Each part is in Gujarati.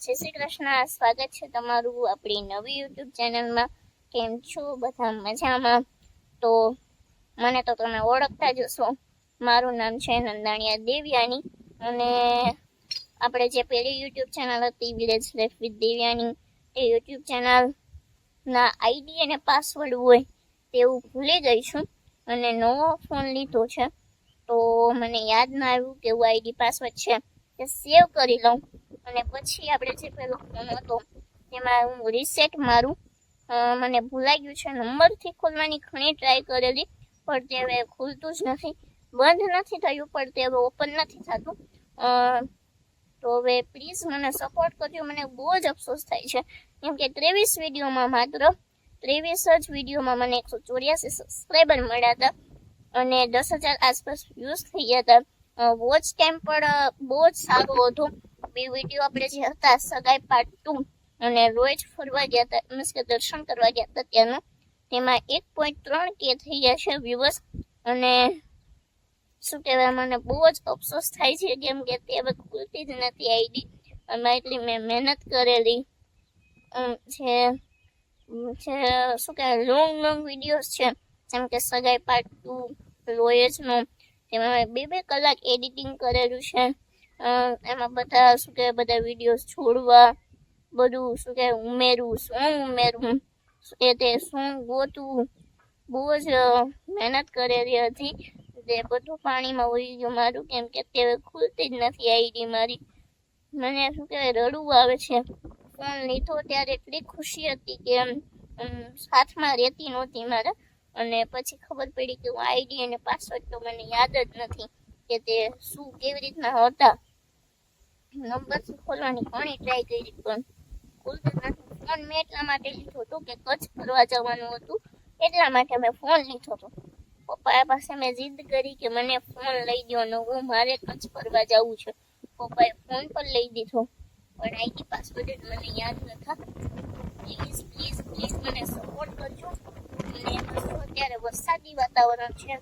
જય શ્રી કૃષ્ણ, સ્વાગત છે તમારું આપણી નવી યુટ્યુબ ચેનલમાં। કેમ છો બધા? મજામાં? તો મને તો તમે ઓળખતા જ હશો, મારું નામ છે નંદાણીયા દેવયાની અને આપણે જે પેલી યુટ્યુબ ચેનલ હતી village life with Devyani, A YouTube ચેનલના આઈડી અને પાસવર્ડ હોય તેવું ભૂલી ગઈ છું અને નવો ફોન લીધો છે, તો મને યાદ ના આવ્યું કે એવું આઈડી પાસવર્ડ છે તે સેવ કરી લઉં અને પછી આપણે જે પેલો ફોન હતો તેમાં હું રીસેટ મારું। મને ભૂલાઈ ગયું છે, નંબરથી ખોલવાની ઘણી ટ્રાય કરેલી પણ તે હવે ખુલતું જ નથી, બંધ નથી થયું પણ તે હવે ઓપન નથી થતું। તો હવે પ્લીઝ મને સપોર્ટ કરજો। મને બહુ જ અફસોસ થાય છે કેમ કે 23 વિડીયોમાં માત્ર 23 જ વિડીયોમાં મને 184 સબસ્ક્રાઈબર મળ્યા હતા અને 10,000 આસપાસ વ્યૂઝ થઈ ગયા હતા। વોચ ટાઈમ પણ બહુ જ સારો હતો। બે વિડીયો આપણે જે હતા સગાઈ પાર્ટ 2 અને રોજ ફરવા ગયા હતા, મીન્સ કે દર્શન કરવા ગયા હતા ત્યાંનું, તેમાં 1.3K થઈ ગયા છે વ્યૂઅર્સ। અને શું કહેવાય, મને બહુ જ અફસોસ થાય છે કેમ કે તે હવે ખુલતી જ નથી આઈડી, અને એટલી મેં મહેનત કરેલી છે શું કહેવાય લોંગ વિડીયોઝ છે જેમ કે સગાઈ પાર્ટ 2 રોયજનો, તેમાં 2 કલાક એડિટિંગ કરેલું છે। એમાં બધા શું કહેવાય બધા વિડીયોઝ છોડવા, બધું શું કહેવાય ઉમેરવું, સોંગ ઉમેરવું, એ તે સોંગ ગોતવું, બહુ જ મહેનત કરેલી હતી। તે બધું પાણીમાં વહી ગયું મારું કેમ કે તે ખુલતી જ નથી આઈડી મારી। મને શું કહેવાય રડવું આવે છે। ફોન લીધો ત્યારે એટલી ખુશી હતી કે સાથમાં રહેતી નહોતી મારા, અને પછી ખબર પડી કે હું આઈડી અને પાસવર્ડ તો મને યાદ જ નથી કે તે શું કેવી રીતના હતા। નંબરથી ખોલવાની ઘણી ટ્રાય કરી પણ ખુલતું નથી। ફોન મેં એટલા માટે લીધો હતો કે કચ્છ ફરવા જવાનું હતું, એટલા માટે મેં ફોન લીધો હતો। પપ્પા પાસે મેં જીદ કરી કે મને ફોન લઈ દો નવો, મારે કચ્છ ફરવા જવું છે। પપ્પાએ ફોન પણ લઈ દીધો પણ આઈડી પાસવર્ડ મને યાદ નતા। પ્લીઝ પ્લીઝ પ્લીઝ મને સપોર્ટ કરજો। અને અત્યારે વરસાદી વાતાવરણ છે,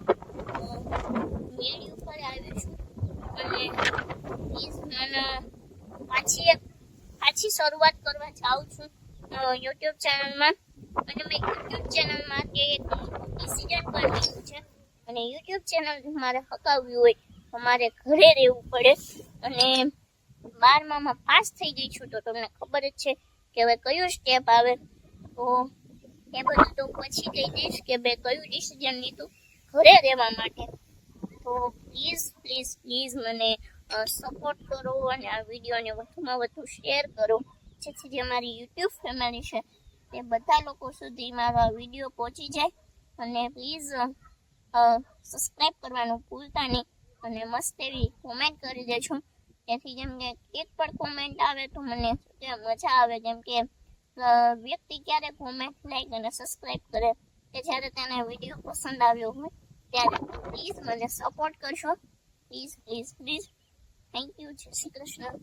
મેળી ઉપર આવ્યું છું અને પ્લીઝ મને પાછી શરૂઆત કરવા જાઉં છું યુટ્યુબ ચેનલમાં। અને મેં યુટ્યુબ ચેનલમાં કે એક ડિસિઝન પણ લીધું છે, અને યુટ્યુબ ચેનલ મારે હકાવવી હોય તો મારે ઘરે રહેવું પડે। અને 12માં પાસ થઈ ગઈ છું તો તમને ખબર જ છે કે હવે કયું સ્ટેપ આવે, તો એ બધું તો પછી કહી દઈશ કે મેં કયું ડિસિઝન લીધું ઘરે રહેવા માટે। તો પ્લીઝ પ્લીઝ પ્લીઝ મને સપોર્ટ કરો અને આ વિડીયોને વધુમાં વધુ શેર કરો, જેથી જે મારી યુટ્યુબ ફેમિલી છે તે બધા લોકો સુધી મારો આ વિડીયો પહોંચી જાય। અને પ્લીઝ સબસ્ક્રાઈબ કરવાનું ભૂલતા નહીં અને મસ્ત એવી કોમેન્ટ કરી દેજો, જેથી જેમ કે એક પણ કોમેન્ટ આવે તો મને મજા આવે। કેમ કે વ્યક્તિ ક્યારે કોમેન્ટ લાઈક અને સબસ્ક્રાઈબ કરે કે જ્યારે તેને વિડીયો પસંદ આવ્યો હોય ત્યારે। પ્લીઝ મને સપોર્ટ કરશો, please please please. Thank you, જય શ્રી કૃષ્ણ।